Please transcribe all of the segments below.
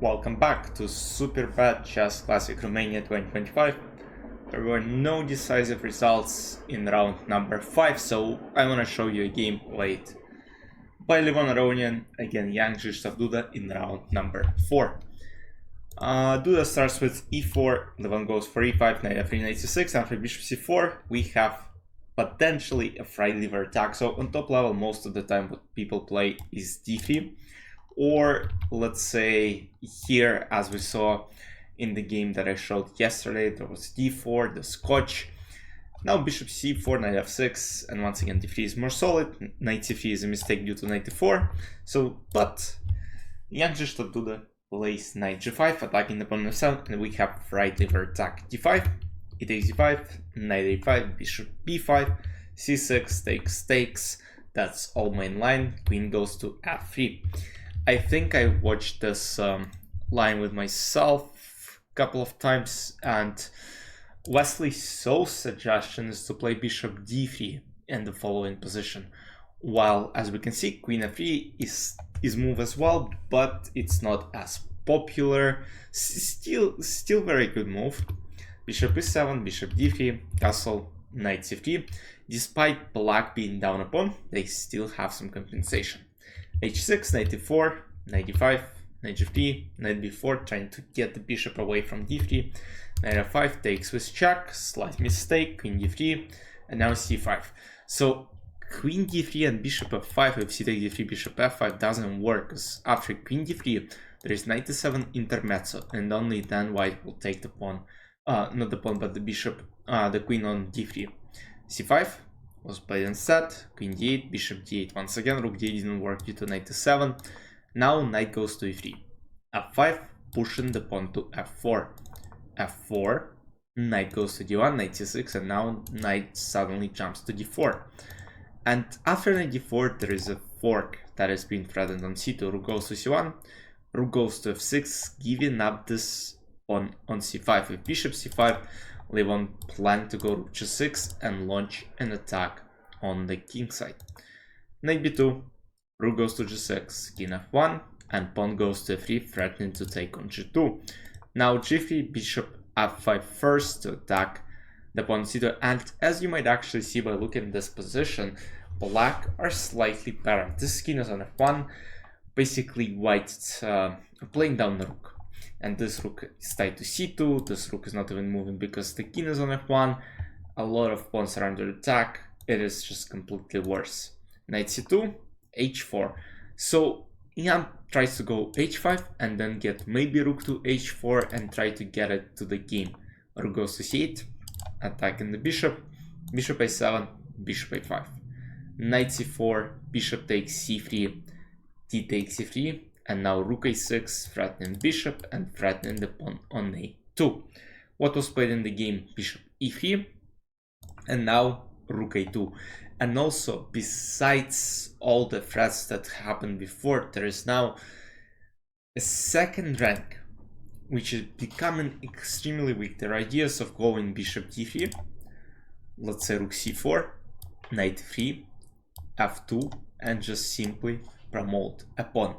Welcome back to Super Bad Chess Classic Romania 2025. There were no decisive results in round number 5, so I want to show you a game played by Levon against Young Krzysztof Duda in round number 4. Duda starts with e4, Levon goes for e5, knight f3, knight c6, after bishop c4 we have potentially a fried liver attack. So on top level most of the time what people play is d3. Or let's say here, as we saw in the game that I showed yesterday, there was d4, the Scotch. Now bishop c4, knight f6, and once again d3 is more solid. Knight c3 is a mistake due to knight e4. So, but Young Krzysztof Duda plays knight g5, attacking the pawn f7, and we have right liver attack d5, e takes d5, knight a5, bishop b5, c6 takes. That's all main line. Queen goes to f3. I think I watched this line with myself a couple of times, and Wesley So's suggestion is to play bishop d3 in the following position. While, as we can see, queen f3 is move as well, but it's not as popular. Still very good move. Bishop e7, bishop d3, castle, knight c3. Despite black being down a pawn, they still have some compensation. h6, knight e4, knight e5, knight g3, knight b4, trying to get the bishop away from d3, knight f5 takes with check, slight mistake, queen d3, and now c5. So queen d3 and bishop f5 with c takes d3, bishop f5 doesn't work, because after queen d3 there is knight e7 intermezzo, and only then white will take the pawn, not the pawn but the bishop, the queen on d3. c5 was played instead, queen d8, bishop d8. Once again, rook d8 didn't work due to knight e7. Now knight goes to e3. f5, pushing the pawn to f4. f4, knight goes to d1, knight c6, and now knight suddenly jumps to d4. And after knight d4, there is a fork that has been threatened on c2. Rook goes to c1, rook goes to f6, giving up this pawn on c5. With bishop c5, Levon planned to go rook g6 and launch an attack on the king side. Knight b2, rook goes to g6, king f1, and pawn goes to f3, threatening to take on g2. Now g3, bishop f5 first to attack the pawn c2, and as you might actually see by looking at this position, black are slightly better. This king is on f1, basically white playing down the rook. And this rook is tied to c2, this rook is not even moving because the king is on f1, a lot of pawns are under attack, it is just completely worse. Knight c2, h4. So Ian tries to go h5 and then get maybe rook to h4 and try to get it to the game. Rook goes to c8, attacking the bishop, bishop a7, bishop a5. Knight c4, bishop takes c3, d takes c3, and now rook a6, threatening bishop and threatening the pawn on a2. What was played in the game? Bishop e3, and now rook a2. And also, besides all the threats that happened before, there is now a second rank, which is becoming extremely weak. There are ideas of going bishop d3, let's say rook c4, knight 3, f2, and just simply promote a pawn.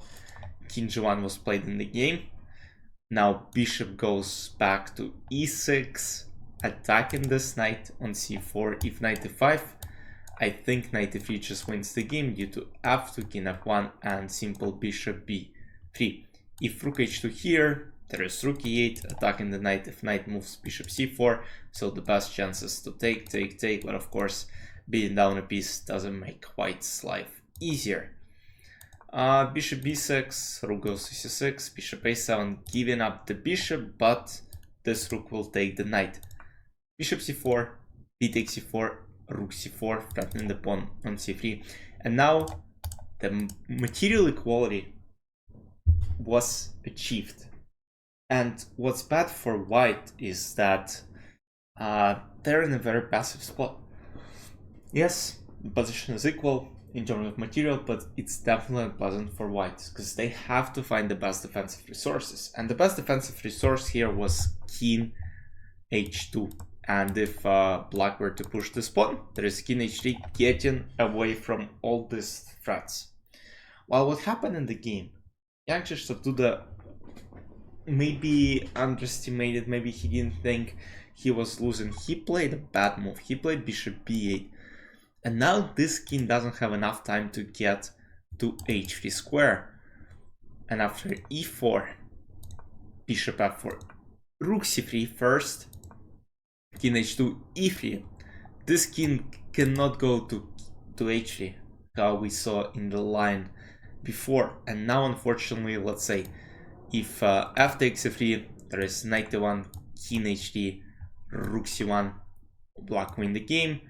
King g1 was played in the game. Now bishop goes back to e6, attacking this knight on c4. If knight e5, I think knight e3 just wins the game due to f2, king f1, and simple bishop b3. If rook h2 here, there is rook e8, attacking the knight. If knight moves, bishop c4, so the best chances to take, but of course beating down a piece doesn't make white's life easier. Bishop b6, rook goes to c6, bishop a7, giving up the bishop, but this rook will take the knight. Bishop c4, b takes c4, rook c4, threatening the pawn on c3. And now the material equality was achieved. And what's bad for white is that they're in a very passive spot. Yes, the position is equal in terms of material, but it's definitely unpleasant for white because they have to find the best defensive resources, and the best defensive resource here was king h2. And if black were to push this pawn, there is king h3, getting away from all these threats. While what happened in the game, Young Krzysztof Duda maybe underestimated, maybe he didn't think he was losing. He played a bad move. He played bishop b8. And now this king doesn't have enough time to get to h3 square. And after e4, bishop f4, rook c3 first, king h2, e3. This king cannot go to h3, how we saw in the line before. And now, unfortunately, let's say if f takes f3, there is knight e1, king h3, rook c1, black win the game.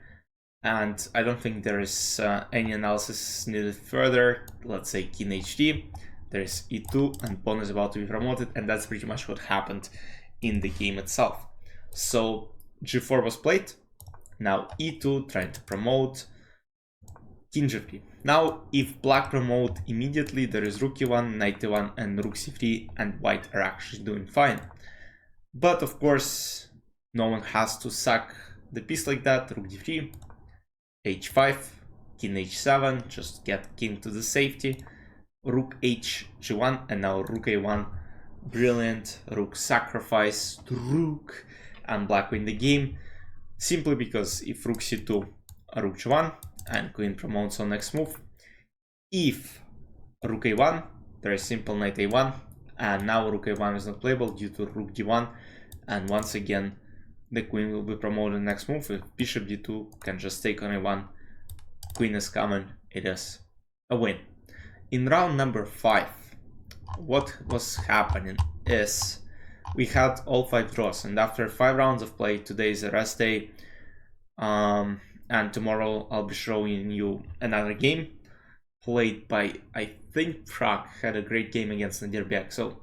And I don't think there is any analysis needed further. Let's say king h3, there is e2, and pawn is about to be promoted, and that's pretty much what happened in the game itself. So g4 was played, now e2, trying to promote, king g3. Now if black promote immediately, there is rook e1, knight e1, and rook c3, and white are actually doing fine. But of course, no one has to sack the piece like that. Rook d3, h5, king h7, just get king to the safety, rook h g1, and now rook a1, brilliant, rook sacrifice to rook, and black win the game, simply because if rook c2, rook g1, and queen promotes on next move. If rook a1, there is simple knight a1, and now rook a1 is not playable due to rook d1, and once again the queen will be promoted next move. If bishop d2 can just take on a1, queen is coming, it is a win. In round number 5, what was happening is we had all 5 draws, and after 5 rounds of play, today is a rest day, and tomorrow I'll be showing you another game played by, I think, Prague had a great game against Nadirbek. So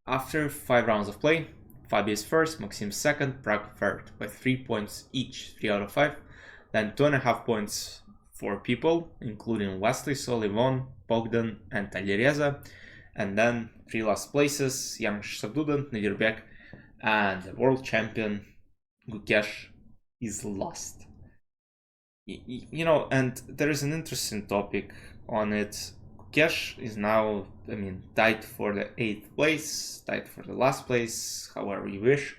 after 5 rounds of play, Fabi is first, Maxim second, Prague third, with 3 points each, 3 out of 5. Then 2.5 points for people, including Wesley, Levon, Bogdan, and Talireza. And then 3 last places, Young Sabdudan, Nadirbek, and the world champion Gukesh is lost. You know, and there is an interesting topic on it. Gukesh is now, I mean, tied for the 8th place, tied for the last place, however you wish.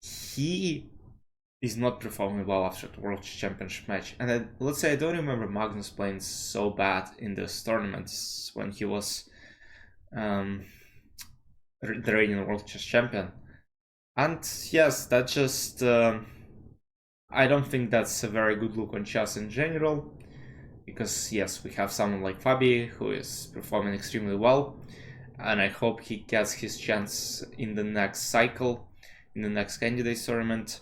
He is not performing well after the World Championship match. And let's say I don't remember Magnus playing so bad in those tournaments when he was the reigning World Chess Champion. And yes, that just... I don't think that's a very good look on chess in general. Because yes, we have someone like Fabi who is performing extremely well, and I hope he gets his chance in the next cycle, in the next candidates tournament.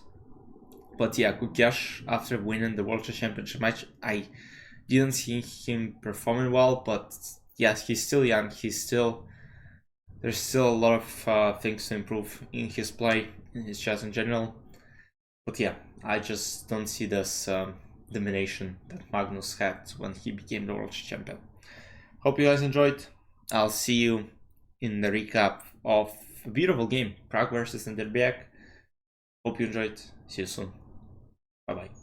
But yeah, Gukesh, after winning the World Championship match, I didn't see him performing well, but yes, he's still young, there's still a lot of things to improve in his play, in his chess in general. But yeah, I just don't see this domination that Magnus had when he became the world champion. Hope you guys enjoyed. I'll see you in the recap of a beautiful game, Prague versus Nadirbek. Hope you enjoyed. See you soon. Bye bye.